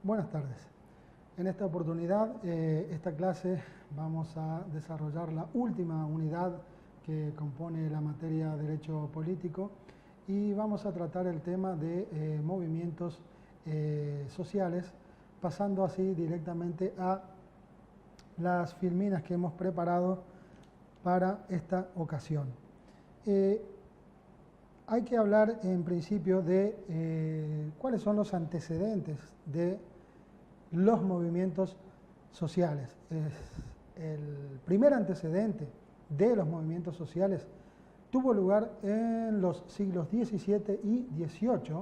Buenas tardes. En esta oportunidad, esta clase vamos a desarrollar la última unidad que compone la materia Derecho Político y vamos a tratar el tema de movimientos sociales, pasando así directamente a las filminas que hemos preparado para esta ocasión. Hay que hablar en principio de cuáles son los antecedentes de los movimientos sociales. El primer antecedente de los movimientos sociales tuvo lugar en los siglos XVII y XVIII,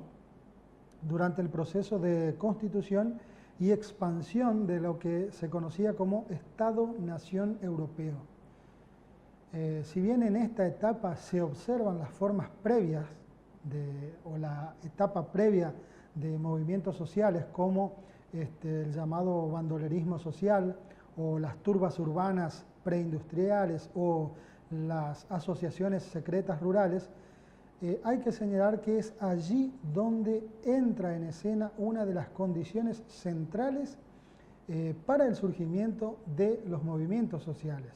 durante el proceso de constitución y expansión de lo que se conocía como Estado-Nación Europeo. Si bien en esta etapa se observan las formas previas o la etapa previa de movimientos sociales como el llamado bandolerismo social o las turbas urbanas preindustriales o las asociaciones secretas rurales, hay que señalar que es allí donde entra en escena una de las condiciones centrales para el surgimiento de los movimientos sociales,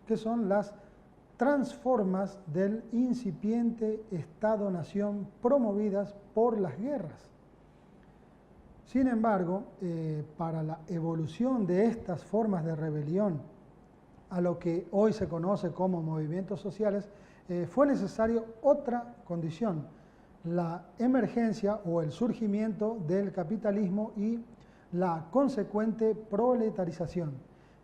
que son las transformas del incipiente Estado-Nación promovidas por las guerras. Sin embargo, para la evolución de estas formas de rebelión a lo que hoy se conoce como movimientos sociales, fue necesario otra condición, la emergencia o el surgimiento del capitalismo y la consecuente proletarización,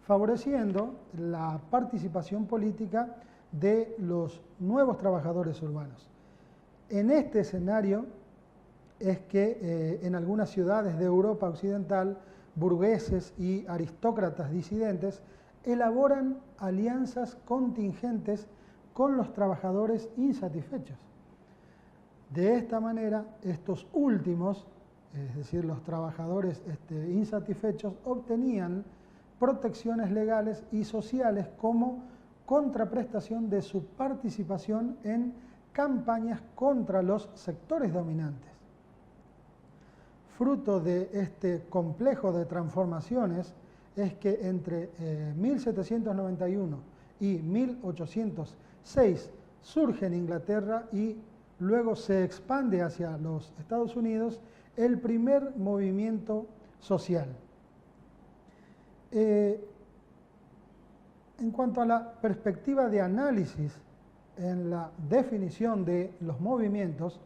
favoreciendo la participación política de los nuevos trabajadores urbanos. En este escenario es que en algunas ciudades de Europa occidental, burgueses y aristócratas disidentes elaboran alianzas contingentes con los trabajadores insatisfechos. De esta manera, estos últimos, es decir, los trabajadores insatisfechos, obtenían protecciones legales y sociales como contraprestación de su participación en campañas contra los sectores dominantes. Fruto de este complejo de transformaciones es que entre 1791 y 1806 surge en Inglaterra y luego se expande hacia los Estados Unidos el primer movimiento social. En cuanto a la perspectiva de análisis en la definición de los movimientos,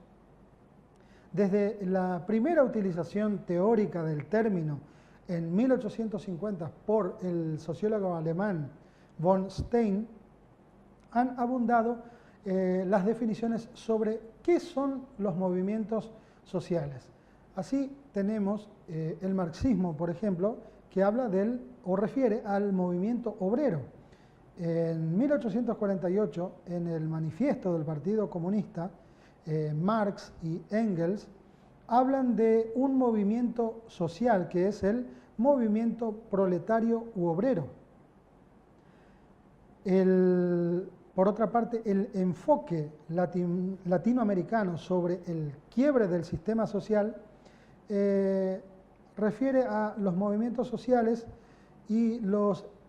desde la primera utilización teórica del término en 1850 por el sociólogo alemán von Stein, han abundado las definiciones sobre qué son los movimientos sociales. Así tenemos el marxismo, por ejemplo, que habla del o refiere al movimiento obrero. En 1848, en el manifiesto del Partido Comunista, Marx y Engels hablan de un movimiento social que es el movimiento proletario u obrero. Por otra parte, el enfoque latinoamericano sobre el quiebre del sistema social refiere a los movimientos sociales y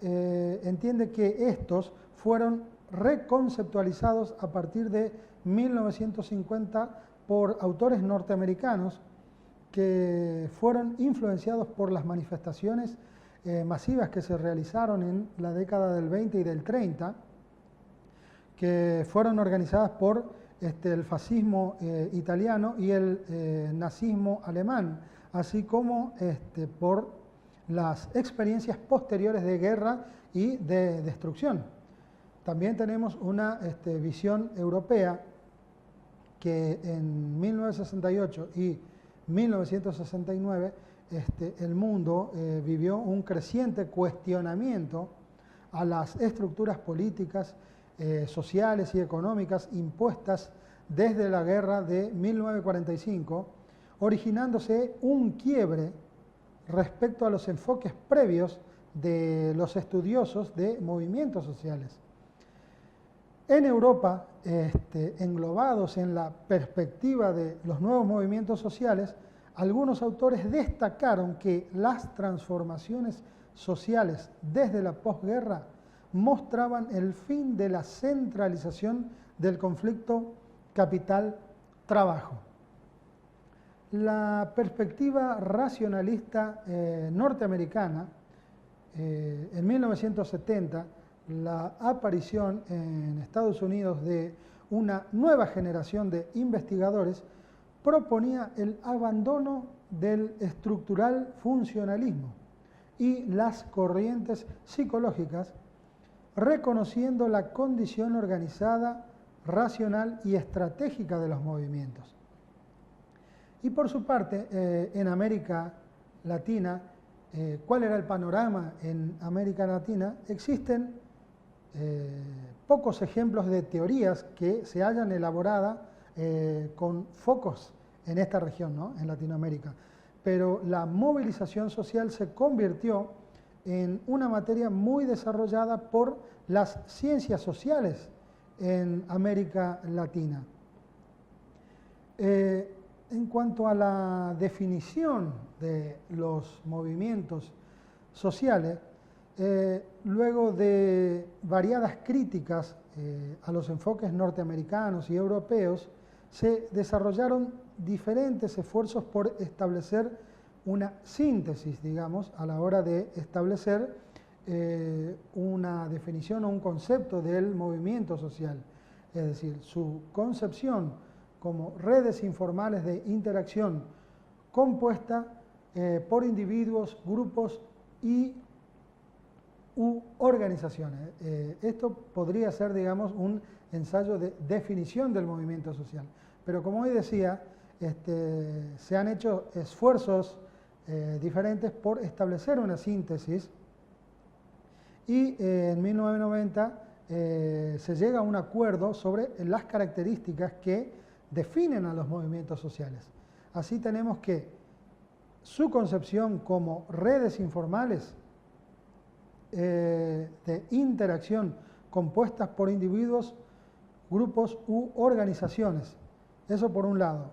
entiende que estos fueron reconceptualizados a partir de 1950 por autores norteamericanos que fueron influenciados por las manifestaciones masivas que se realizaron en la década del 20 y del 30, que fueron organizadas por el fascismo italiano y el nazismo alemán, así como por las experiencias posteriores de guerra y de destrucción. También tenemos una visión europea que en 1968 y 1969 el mundo vivió un creciente cuestionamiento a las estructuras políticas, sociales y económicas impuestas desde la guerra de 1945, originándose un quiebre respecto a los enfoques previos de los estudiosos de movimientos sociales. En Europa, englobados en la perspectiva de los nuevos movimientos sociales, algunos autores destacaron que las transformaciones sociales desde la posguerra mostraban el fin de la centralización del conflicto capital-trabajo. La perspectiva racionalista norteamericana, en 1970, la aparición en Estados Unidos de una nueva generación de investigadores proponía el abandono del estructural funcionalismo y las corrientes psicológicas, reconociendo la condición organizada, racional y estratégica de los movimientos. Y por su parte, en América Latina, ¿cuál era el panorama en América Latina? Existen pocos ejemplos de teorías que se hayan elaborado con focos en esta región, ¿no? En Latinoamérica. Pero la movilización social se convirtió en una materia muy desarrollada por las ciencias sociales en América Latina. En cuanto a la definición de los movimientos sociales, luego de variadas críticas a los enfoques norteamericanos y europeos, se desarrollaron diferentes esfuerzos por establecer una síntesis, digamos, a la hora de establecer una definición o un concepto del movimiento social, es decir, su concepción como redes informales de interacción compuesta por individuos, grupos u organizaciones. Esto podría ser, digamos, un ensayo de definición del movimiento social. Pero como hoy decía, se han hecho esfuerzos diferentes por establecer una síntesis y en 1990 se llega a un acuerdo sobre las características que definen a los movimientos sociales. Así tenemos que su concepción como redes informales de interacción compuestas por individuos, grupos u organizaciones. Eso por un lado.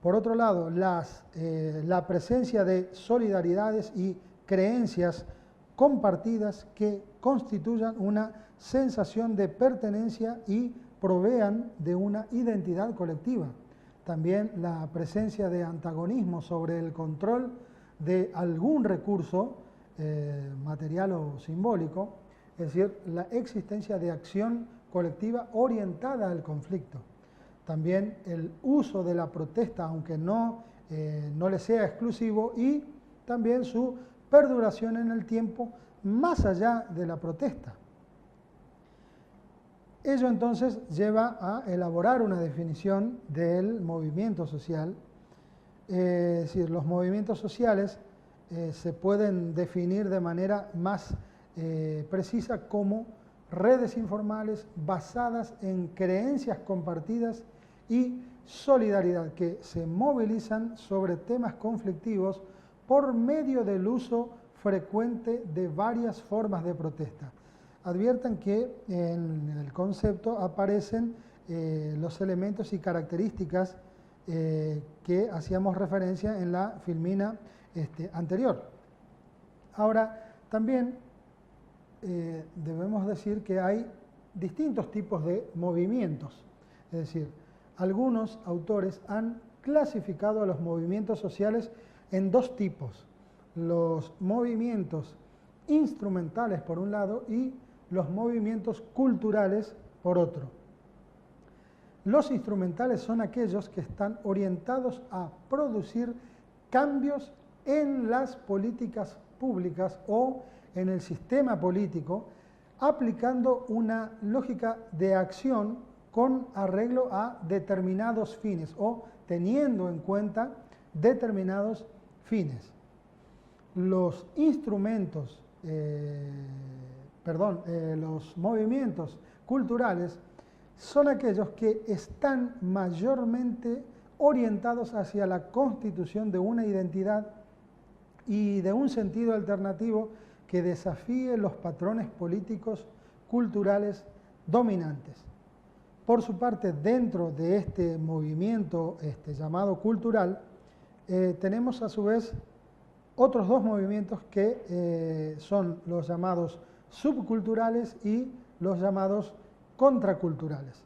Por otro lado, la presencia de solidaridades y creencias compartidas que constituyan una sensación de pertenencia y provean de una identidad colectiva. También la presencia de antagonismo sobre el control de algún recurso material o simbólico, es decir, la existencia de acción colectiva orientada al conflicto. También el uso de la protesta, aunque no le sea exclusivo, y también su perduración en el tiempo más allá de la protesta. Ello entonces lleva a elaborar una definición del movimiento social. Es decir, los movimientos sociales se pueden definir de manera más precisa como redes informales basadas en creencias compartidas y solidaridad que se movilizan sobre temas conflictivos por medio del uso frecuente de varias formas de protesta. Adviertan que en el concepto aparecen los elementos y características que hacíamos referencia en la filmina anterior. Ahora, también debemos decir que hay distintos tipos de movimientos. Es decir, algunos autores han clasificado a los movimientos sociales en dos tipos: los movimientos instrumentales por un lado y los movimientos culturales por otro. Los instrumentales son aquellos que están orientados a producir cambios en las políticas públicas o en el sistema político, aplicando una lógica de acción con arreglo a determinados fines o teniendo en cuenta determinados fines. Los instrumentos, los movimientos culturales son aquellos que están mayormente orientados hacia la constitución de una identidad y de un sentido alternativo que desafíe los patrones políticos culturales dominantes. Por su parte, dentro de este movimiento llamado cultural, tenemos a su vez otros dos movimientos que son los llamados subculturales y los llamados contraculturales.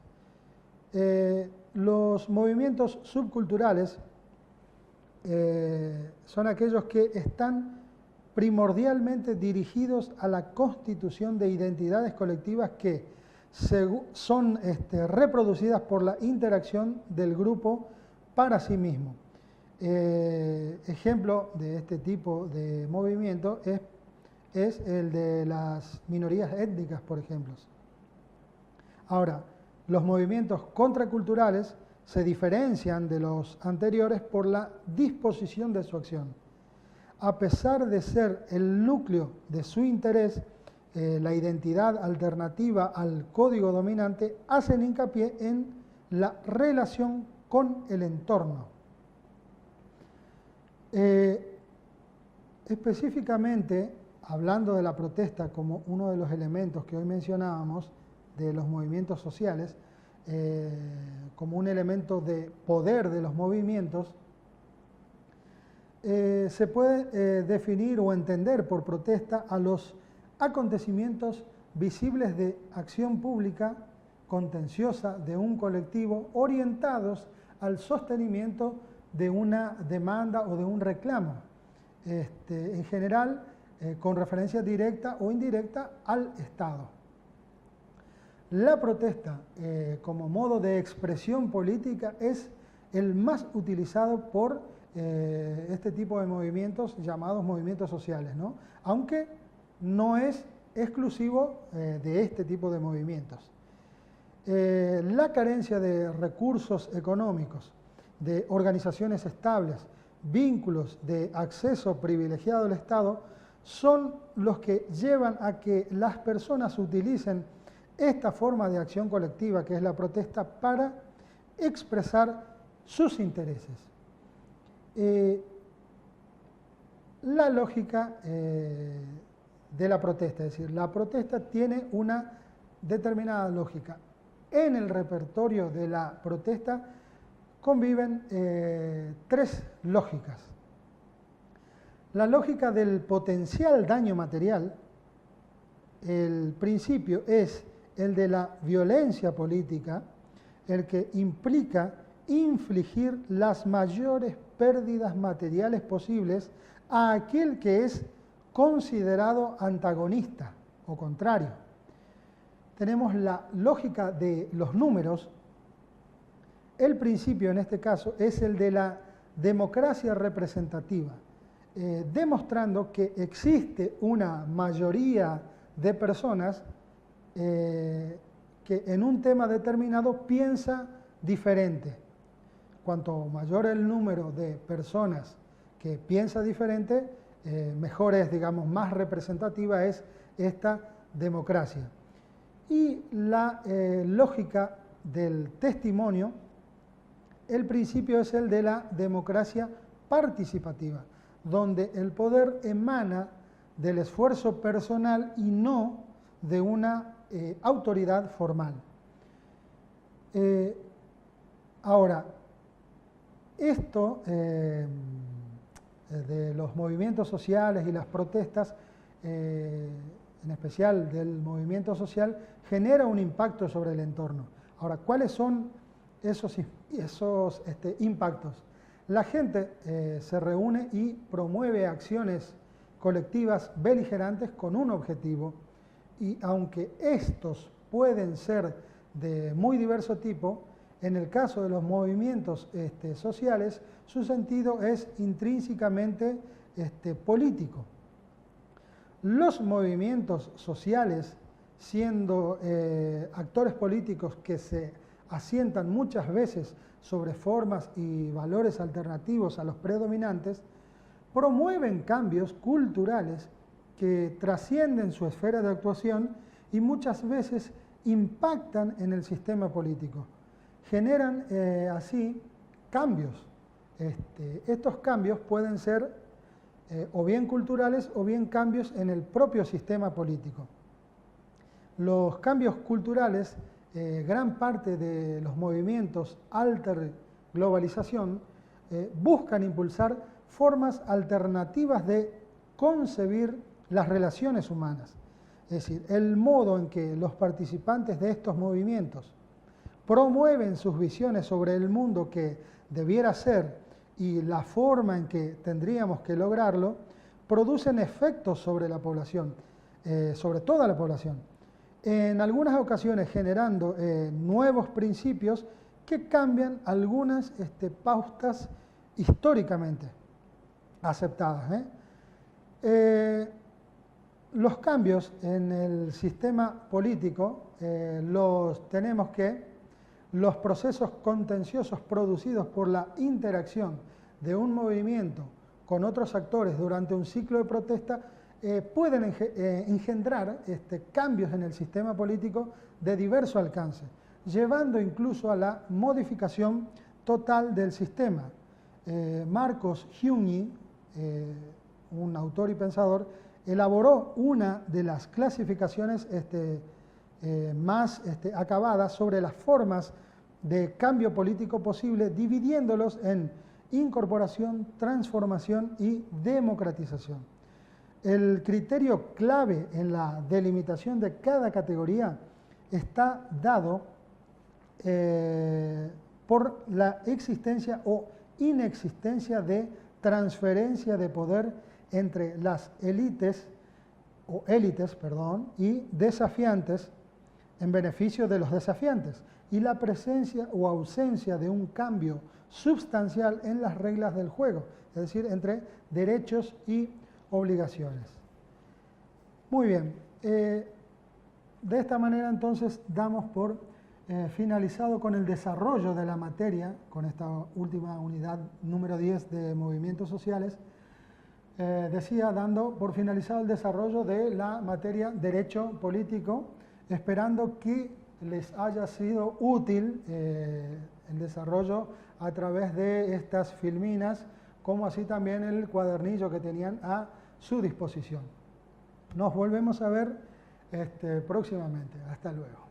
Los movimientos subculturales son aquellos que están primordialmente dirigidos a la constitución de identidades colectivas que son reproducidas por la interacción del grupo para sí mismo. Ejemplo de este tipo de movimiento es el de las minorías étnicas, por ejemplo. Ahora, los movimientos contraculturales se diferencian de los anteriores por la disposición de su acción. A pesar de ser el núcleo de su interés, la identidad alternativa al código dominante, hacen hincapié en la relación con el entorno. Específicamente, hablando de la protesta como uno de los elementos que hoy mencionábamos, de los movimientos sociales, como un elemento de poder de los movimientos, se puede definir o entender por protesta a los acontecimientos visibles de acción pública contenciosa de un colectivo orientados al sostenimiento de una demanda o de un reclamo, en general con referencia directa o indirecta al Estado. La protesta como modo de expresión política es el más utilizado por este tipo de movimientos llamados movimientos sociales, ¿no? Aunque no es exclusivo de este tipo de movimientos. La carencia de recursos económicos, de organizaciones estables, vínculos de acceso privilegiado al Estado, son los que llevan a que las personas utilicen esta forma de acción colectiva, que es la protesta, para expresar sus intereses. La lógica de la protesta, es decir, la protesta tiene una determinada lógica. En el repertorio de la protesta conviven tres lógicas. La lógica del potencial daño material, el principio es el de la violencia política, el que implica infligir las mayores pérdidas materiales posibles a aquel que es considerado antagonista o contrario. Tenemos la lógica de los números. El principio en este caso es el de la democracia representativa, demostrando que existe una mayoría de personas que en un tema determinado piensa diferente. Cuanto mayor el número de personas que piensa diferente, mejor es, digamos, más representativa es esta democracia. Y la lógica del testimonio, el principio es el de la democracia participativa, donde el poder emana del esfuerzo personal y no de una autoridad formal. Ahora, esto de los movimientos sociales y las protestas, en especial del movimiento social, genera un impacto sobre el entorno. Ahora, ¿cuáles son esos impactos? La gente se reúne y promueve acciones colectivas beligerantes con un objetivo, y aunque estos pueden ser de muy diverso tipo, en el caso de los movimientos sociales, su sentido es intrínsecamente político. Los movimientos sociales, siendo actores políticos que se asientan muchas veces sobre formas y valores alternativos a los predominantes, promueven cambios culturales que trascienden su esfera de actuación y muchas veces impactan en el sistema político. Generan así cambios. Estos cambios pueden ser o bien culturales o bien cambios en el propio sistema político. Los cambios culturales, gran parte de los movimientos alter globalización buscan impulsar formas alternativas de concebir las relaciones humanas. Es decir, el modo en que los participantes de estos movimientos promueven sus visiones sobre el mundo que debiera ser y la forma en que tendríamos que lograrlo, producen efectos sobre la población, sobre toda la población, en algunas ocasiones generando nuevos principios que cambian algunas pautas históricamente aceptadas. Los cambios en el sistema político los tenemos que los procesos contenciosos producidos por la interacción de un movimiento con otros actores durante un ciclo de protesta pueden engendrar cambios en el sistema político de diverso alcance, llevando incluso a la modificación total del sistema. Marcos Giugni, un autor y pensador, elaboró una de las clasificaciones más acabadas sobre las formas de cambio político posible, dividiéndolos en incorporación, transformación y democratización. El criterio clave en la delimitación de cada categoría está dado por la existencia o inexistencia de transferencia de poder entre las élites y desafiantes en beneficio de los desafiantes, y la presencia o ausencia de un cambio sustancial en las reglas del juego, es decir, entre derechos y obligaciones. Muy bien, de esta manera entonces damos por finalizado con el desarrollo de la materia, con esta última unidad número 10 de movimientos sociales. Decía, dando por finalizado el desarrollo de la materia derecho político, esperando que les haya sido útil el desarrollo a través de estas filminas, como así también el cuadernillo que tenían a su disposición. Nos volvemos a ver próximamente. Hasta luego.